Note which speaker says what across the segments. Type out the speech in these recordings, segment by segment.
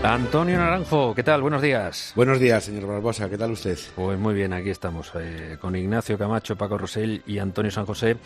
Speaker 1: Antonio Naranjo, ¿qué tal? Buenos días.
Speaker 2: Buenos días, señor Barbosa, ¿qué tal usted?
Speaker 1: Pues muy bien, aquí estamos, con Ignacio Camacho, Paco Rosell y Antonio San José,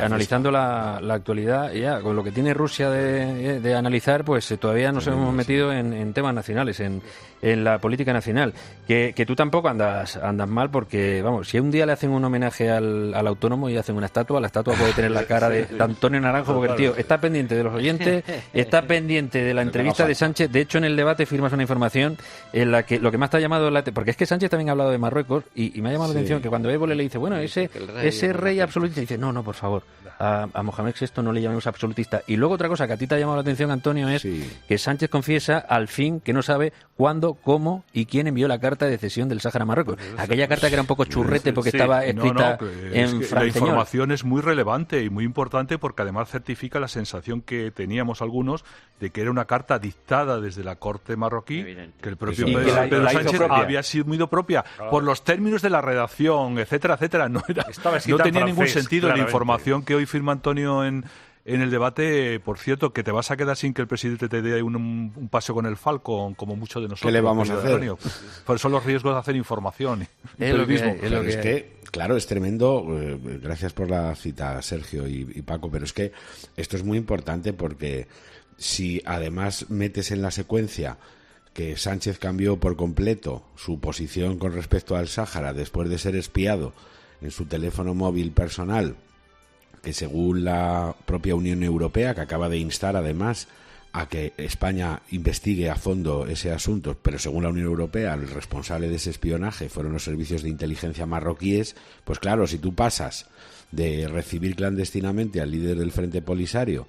Speaker 1: analizando la actualidad. Ya, con lo que tiene Rusia de analizar, pues todavía nos hemos metido en temas nacionales, en la política nacional. Que tú tampoco andas mal, porque, vamos, si un día le hacen un homenaje al autónomo y hacen una estatua, la estatua puede tener la cara de Antonio Naranjo, porque el tío está pendiente de los oyentes, está pendiente de la entrevista de Sánchez. De hecho, en el debate firmas una información en la que lo que más te ha llamado porque es que Sánchez también ha hablado de Marruecos y me ha llamado la atención que cuando Évole le dice, bueno, ese rey absolutista, dice, no, por favor, a Mohamed VI no le llamemos absolutista. Y luego otra cosa que a ti te ha llamado la atención, Antonio, es que Sánchez confiesa al fin que no sabe cuándo, cómo y quién envió la carta de cesión del Sáhara a Marruecos. Aquella carta que era un poco churrete porque estaba escrita en francés.
Speaker 3: La información es muy relevante y muy importante porque además certifica la sensación que teníamos algunos de que era una carta dictada desde la corte marroquí, que el propio Pedro Sánchez había sido propia por los términos de la redacción, etcétera. No tenía ningún sentido. La información que hoy firma Antonio en el debate, por cierto, que te vas a quedar sin que el presidente te dé un paseo con el Falcon, como muchos de nosotros.
Speaker 2: ¿Qué le vamos a hacer?
Speaker 3: Antonio. Por eso los riesgos de hacer información.
Speaker 2: Es que, claro, es tremendo. Gracias por la cita, Sergio y Paco, pero es que esto es muy importante porque si además metes en la secuencia que Sánchez cambió por completo su posición con respecto al Sáhara después de ser espiado en su teléfono móvil personal, que según la propia Unión Europea, que acaba de instar además a que España investigue a fondo ese asunto, pero según la Unión Europea el responsable de ese espionaje fueron los servicios de inteligencia marroquíes, pues claro, si tú pasas de recibir clandestinamente al líder del Frente Polisario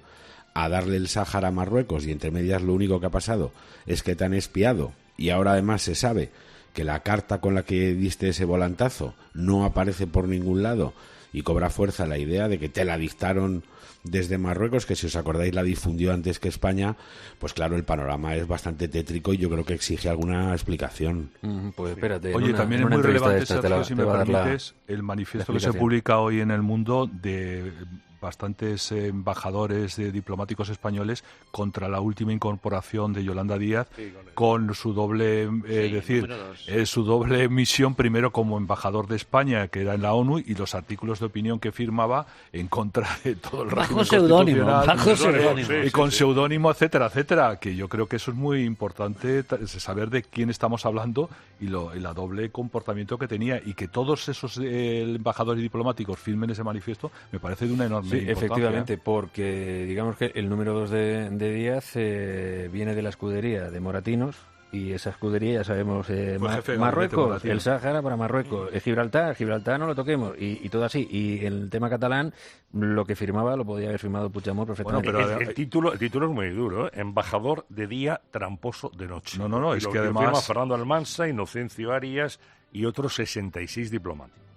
Speaker 2: a darle el Sáhara a Marruecos y entre medias lo único que ha pasado es que te han espiado y ahora además se sabe que la carta con la que diste ese volantazo no aparece por ningún lado y cobra fuerza la idea de que te la dictaron desde Marruecos, que si os acordáis la difundió antes que España, pues claro, el panorama es bastante tétrico y yo creo que exige alguna explicación.
Speaker 1: Pues espérate.
Speaker 3: Oye, también es muy relevante, Sergio, si me permites, el manifiesto que se publica hoy en El Mundo de bastantes embajadores diplomáticos españoles contra la última incorporación de Yolanda Díaz, con su doble su doble misión, primero como embajador de España, que era en la ONU, y los artículos de opinión que firmaba en contra de todo el régimen constitucional, y con seudónimo, etcétera, que yo creo que eso es muy importante, saber de quién estamos hablando y la doble comportamiento que tenía, y que todos esos embajadores diplomáticos firmen ese manifiesto, me parece de una enorme importancia.
Speaker 1: Efectivamente, porque digamos que el número 2 de Díaz viene de la escudería de Moratinos, y esa escudería ya sabemos, Marruecos, el Sáhara para Marruecos, Gibraltar no lo toquemos, y todo así. Y el tema catalán, lo que firmaba lo podía haber firmado Puigdemont perfectamente.
Speaker 4: Bueno, pero el título es muy duro, embajador de día, tramposo de noche.
Speaker 3: No, es que además
Speaker 4: firma Fernando Almansa, Inocencio Arias y otros 66 diplomáticos.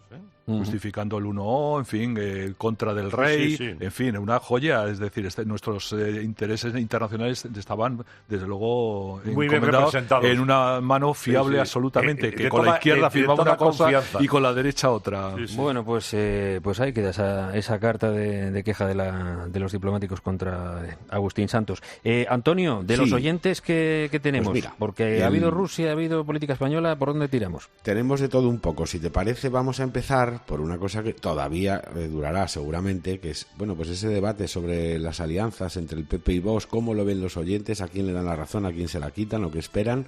Speaker 3: Justificando el 1O, en fin, contra del rey, en fin, una joya. Es decir, nuestros intereses internacionales estaban, desde luego,
Speaker 4: muy bien representados
Speaker 3: en una mano fiable absolutamente, que con la izquierda firmaba una cosa y con la derecha otra.
Speaker 1: Bueno, pues ahí queda esa carta de queja de los diplomáticos contra Agustín Santos. Antonio, de los oyentes que tenemos, pues mira, porque ha habido Rusia, ha habido política española, ¿por dónde tiramos?
Speaker 2: Tenemos de todo un poco. Si te parece, vamos a empezar por una cosa que todavía durará seguramente, que es, bueno, pues ese debate sobre las alianzas entre el PP y Vox, cómo lo ven los oyentes, a quién le dan la razón, a quién se la quitan, lo que esperan.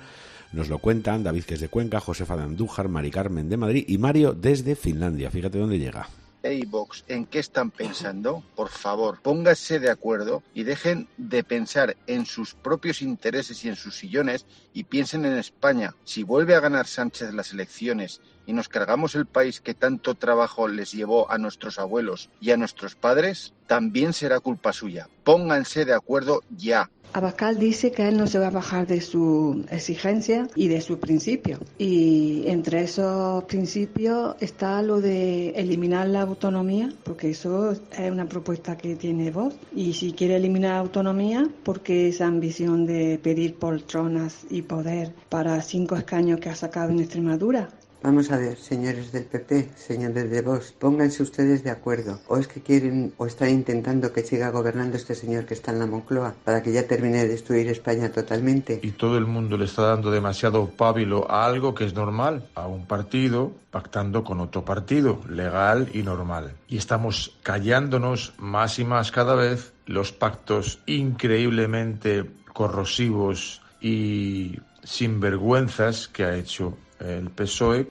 Speaker 2: Nos lo cuentan David, que es de Cuenca, Josefa de Andújar, Mari Carmen de Madrid y Mario desde Finlandia. Fíjate dónde llega.
Speaker 5: Hey Vox, ¿en qué están pensando? Por favor, pónganse de acuerdo y dejen de pensar en sus propios intereses y en sus sillones y piensen en España. Si vuelve a ganar Sánchez las elecciones y nos cargamos el país que tanto trabajo les llevó a nuestros abuelos y a nuestros padres, también será culpa suya. Pónganse de acuerdo ya.
Speaker 6: Abascal dice que él no se va a bajar de su exigencia y de su principio. Y entre esos principios está lo de eliminar la autonomía, porque eso es una propuesta que tiene Vox. Y si quiere eliminar la autonomía, porque esa ambición de pedir poltronas y poder para 5 escaños que ha sacado en Extremadura.
Speaker 7: Vamos a ver, señores del PP, señores de Vox, pónganse ustedes de acuerdo. O es que quieren o están intentando que siga gobernando este señor que está en la Moncloa para que ya termine de destruir España totalmente.
Speaker 8: Y todo el mundo le está dando demasiado pábilo a algo que es normal, a un partido pactando con otro partido, legal y normal. Y estamos callándonos más y más cada vez los pactos increíblemente corrosivos y sinvergüenzas que ha hecho el PSOE.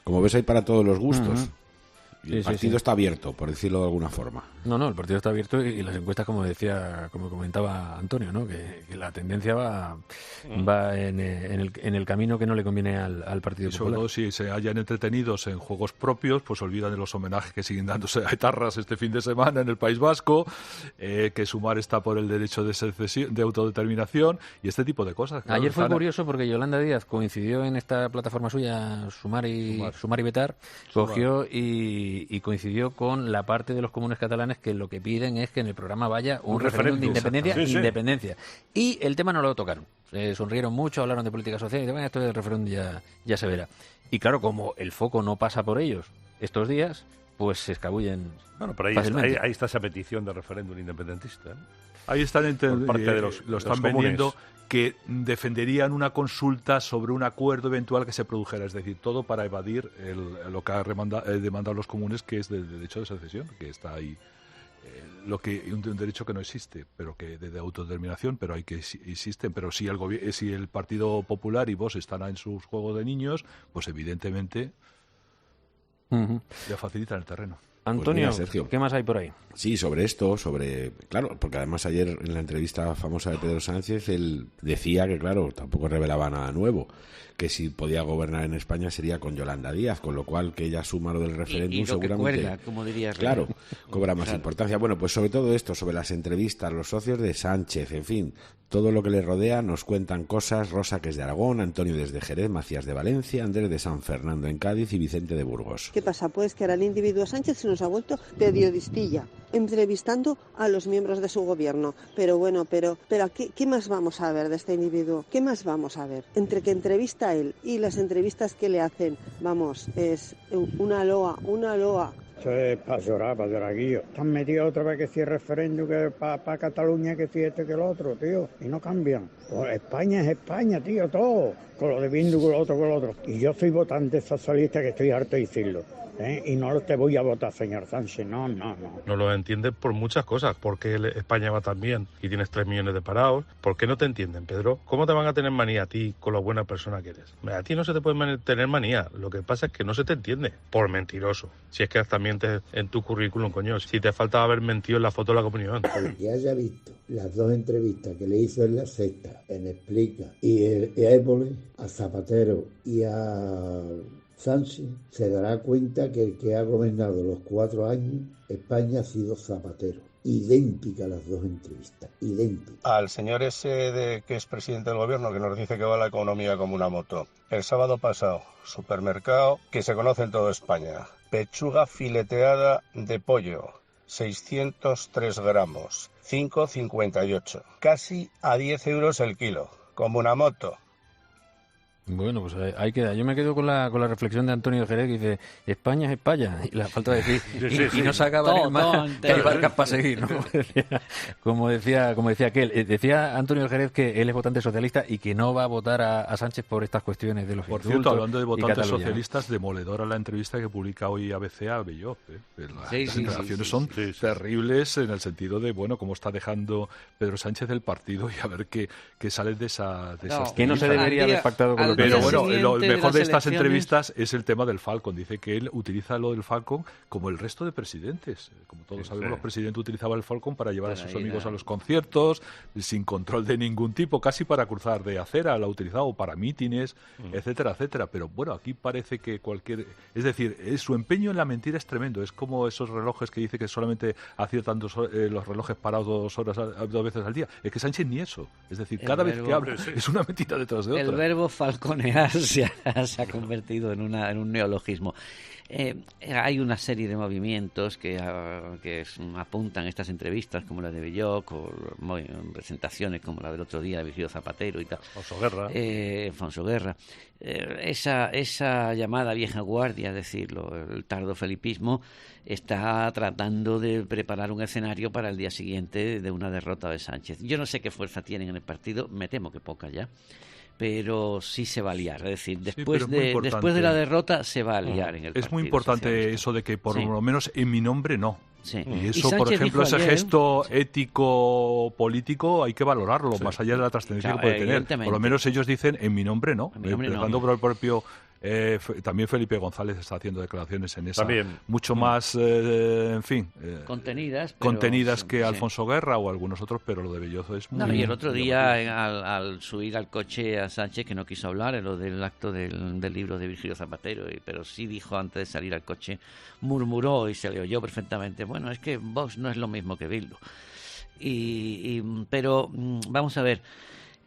Speaker 2: Como ves, hay para todos los gustos. Y el partido está abierto, por decirlo de alguna forma.
Speaker 1: No, el partido está abierto y las encuestas, como comentaba Antonio, ¿no? Que la tendencia va en el camino que no le conviene al Partido Popular.
Speaker 3: Sobre todo si se hallan entretenidos en juegos propios, pues olvidan de los homenajes que siguen dándose a etarras este fin de semana en el País Vasco, que Sumar está por el derecho de secesión, de autodeterminación y este tipo de cosas.
Speaker 1: Claro, ayer fue curioso porque Yolanda Díaz coincidió en esta plataforma suya, Sumar y Vetar, cogió y coincidió con la parte de los comunes catalanes que lo que piden es que en el programa vaya un referéndum de independencia. Y el tema no lo tocaron. Sonrieron mucho, hablaron de política social y bueno, esto del referéndum ya se verá. Y claro, como el foco no pasa por ellos estos días, pues se escabullen.
Speaker 4: Bueno, pero ahí está esa petición de referéndum independentista, ¿eh?
Speaker 3: Ahí están
Speaker 4: por parte de
Speaker 3: lo están vendiendo, que defenderían una consulta sobre un acuerdo eventual que se produjera, es decir, todo para evadir lo que ha demandado los comunes, que es del derecho de secesión, que está ahí, un derecho que no existe, pero que de autodeterminación, pero hay que existen. Pero si el Partido Popular y Vox están en sus juegos de niños, pues evidentemente ya facilitan el terreno.
Speaker 1: Antonio,
Speaker 2: pues mira, Sergio,
Speaker 1: ¿qué más hay por ahí?
Speaker 2: Sí, sobre esto, claro, porque además ayer en la entrevista famosa de Pedro Sánchez, él decía que, claro, tampoco revelaba nada nuevo, que si podía gobernar en España sería con Yolanda Díaz, con lo cual que ella suma lo del referéndum
Speaker 9: y
Speaker 2: seguramente,
Speaker 9: que cuelga, como dirías,
Speaker 2: claro, cobra más importancia. Bueno, pues sobre todo esto, sobre las entrevistas, los socios de Sánchez, en fin, todo lo que le rodea, nos cuentan cosas. Rosa, que es de Aragón, Antonio desde Jerez, Macías de Valencia, Andrés de San Fernando en Cádiz y Vicente de Burgos.
Speaker 10: ¿Qué pasa? Pues que ahora el individuo Sánchez se nos ha vuelto periodistilla, entrevistando a los miembros de su gobierno. Pero bueno, pero ¿qué más vamos a ver de este individuo? ¿Qué más vamos a ver? Entre que entrevista a él y las entrevistas que le hacen, vamos, es una loa.
Speaker 11: Eso es para llorar, Guillo. Están metidos otra vez que si el referéndum, que para Cataluña, que si este, que el otro, tío. Y no cambian. Pues España es España, tío, todo. Con lo de Bildu, con lo otro. Y yo soy votante socialista, que estoy harto de decirlo. Y no te voy a votar, señor Sánchez, no.
Speaker 12: No lo entiendes por muchas cosas. ¿Por qué España va tan bien y tienes 3 millones de parados? ¿Por qué no te entienden, Pedro? ¿Cómo te van a tener manía a ti con la buena persona que eres? A ti no se te puede tener manía. Lo que pasa es que no se te entiende. Por mentiroso. Si es que también en tu currículum, coño, si te falta haber mentido en la foto de la comunión.
Speaker 13: El que haya visto las 2 entrevistas que le hizo en La Sexta, en Explica, y el Évole, a Zapatero y a Sánchez, se dará cuenta que el que ha gobernado los 4 años España ha sido Zapatero. Idéntica las 2 entrevistas, idéntica.
Speaker 14: Al señor ese que es presidente del gobierno, que nos dice que va la economía como una moto. El sábado pasado, supermercado que se conoce en toda España. Pechuga fileteada de pollo, 603 gramos, 5,58. Casi a 10 euros el kilo, como una moto.
Speaker 1: Bueno, pues ahí queda. Yo me quedo con la reflexión de Antonio Jerez, que dice: España es España, y la falta de decir, y no se acaba el mar, que hay barcas para seguir, ¿no? Como decía aquel. Decía Antonio Jerez que él es votante socialista y que no va a votar a Sánchez por estas cuestiones de los
Speaker 3: indultos. Por cierto, hablando de votantes socialistas, demoledora la entrevista que publica hoy ABC a Bellot. Las declaraciones son terribles en el sentido de, bueno, cómo está dejando Pedro Sánchez el partido y a ver qué sale de esas...
Speaker 1: Que no se debería haber pactado con
Speaker 3: pero bueno, lo mejor de estas entrevistas es el tema del Falcon. Dice que él utiliza lo del Falcon como el resto de presidentes. Como todos sabemos, los presidentes utilizaban el Falcon para llevar a sus amigos a los conciertos, sin control de ningún tipo, casi para cruzar de acera, lo ha utilizado para mítines, etcétera, etcétera. Pero bueno, aquí parece que es decir, su empeño en la mentira es tremendo. Es como esos relojes que dice que solamente aciertan los relojes parados 2 veces al día. Es que Sánchez ni eso. Es decir, cada vez que habla es una mentira detrás de otra.
Speaker 9: El verbo falconear se ha convertido en un neologismo. Hay una serie de movimientos que apuntan estas entrevistas, como la de Belloc, o presentaciones como la del otro día de Virgilio Zapatero y tal. Alfonso Guerra. Esa llamada vieja guardia, es decir, el tardo felipismo, está tratando de preparar un escenario para el día siguiente de una derrota de Sánchez. Yo no sé qué fuerza tienen en el partido, me temo que poca ya, pero sí se va a liar. Es decir, después de la derrota se va a liar en el partido.
Speaker 3: Es muy importante eso de que por lo menos en mi nombre no.
Speaker 9: Sí.
Speaker 3: Y eso, por ejemplo, ese gesto ético-político hay que valorarlo, más allá de la trascendencia que puede tener. Por lo menos ellos dicen en mi nombre no. Empezando por el propio... también Felipe González está haciendo declaraciones en esa mucho más contenidas que Alfonso Guerra o algunos otros, pero lo de Bellozo es muy...
Speaker 9: y el otro día al subir al coche a Sánchez, que no quiso hablar en lo del acto del libro de Virgilio Zapatero, pero sí dijo antes de salir al coche, murmuró y se le oyó perfectamente, bueno, es que Vox no es lo mismo que Bildu. Pero vamos a ver,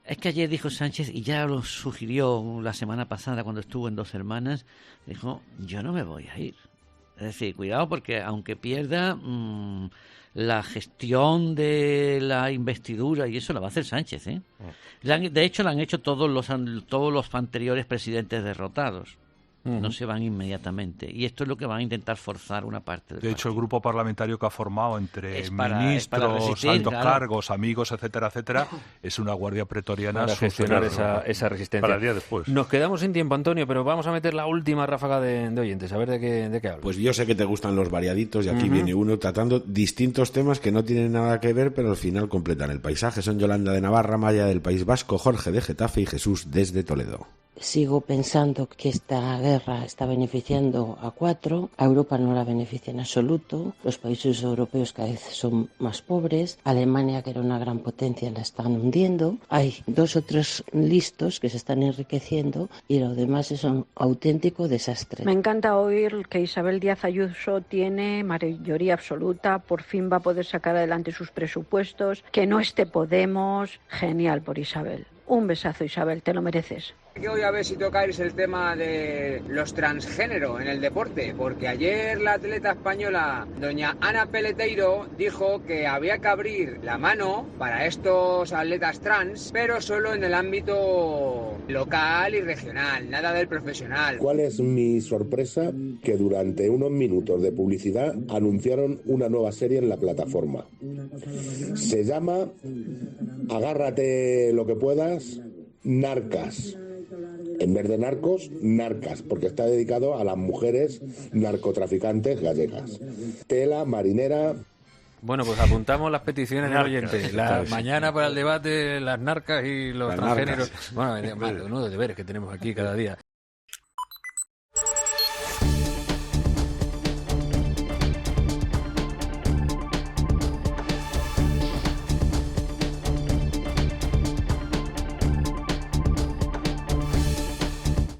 Speaker 9: es que ayer dijo Sánchez, y ya lo sugirió la semana pasada cuando estuvo en Dos Hermanas, dijo, yo no me voy a ir. Es decir, cuidado porque aunque pierda la gestión de la investidura, y eso la va a hacer Sánchez, ¿eh? De hecho, la han hecho todos los anteriores presidentes derrotados. No se van inmediatamente. Y esto es lo que van a intentar forzar una parte del
Speaker 3: De hecho,
Speaker 9: partido.
Speaker 3: el grupo parlamentario que ha formado entre ministros, altos cargos, amigos, etcétera, etcétera, es una guardia pretoriana
Speaker 1: para gestionar esa resistencia.
Speaker 4: Para el día después.
Speaker 1: Nos quedamos sin tiempo, Antonio, pero vamos a meter la última ráfaga de oyentes, a ver de qué hablan.
Speaker 2: Pues yo sé que te gustan los variaditos y aquí viene uno tratando distintos temas que no tienen nada que ver, pero al final completan el paisaje. Son Yolanda de Navarra, Maya del País Vasco, Jorge de Getafe y Jesús desde Toledo.
Speaker 15: Sigo pensando que esta guerra está beneficiando a 4, a Europa no la beneficia en absoluto, los países europeos cada vez son más pobres, Alemania, que era una gran potencia, la están hundiendo, hay 2 o 3 listos que se están enriqueciendo y lo demás es un auténtico desastre.
Speaker 16: Me encanta oír que Isabel Díaz Ayuso tiene mayoría absoluta, por fin va a poder sacar adelante sus presupuestos, que no esté Podemos, genial por Isabel. Un besazo, Isabel, te lo mereces.
Speaker 17: Que hoy a ver si tocáis el tema de los transgénero en el deporte, porque ayer la atleta española doña Ana Peleteiro dijo que había que abrir la mano para estos atletas trans, pero solo en el ámbito local y regional, nada del profesional.
Speaker 18: ¿Cuál es mi sorpresa? Que durante unos minutos de publicidad anunciaron una nueva serie en la plataforma. Se llama Agárrate lo que puedas, Narcas. En vez de narcos, narcas, porque está dedicado a las mujeres narcotraficantes gallegas. Tela, marinera...
Speaker 1: Bueno, pues apuntamos las peticiones del oyente. Mañana para el debate, las narcas y los transgéneros. Bueno, menudo deberes que tenemos aquí cada día.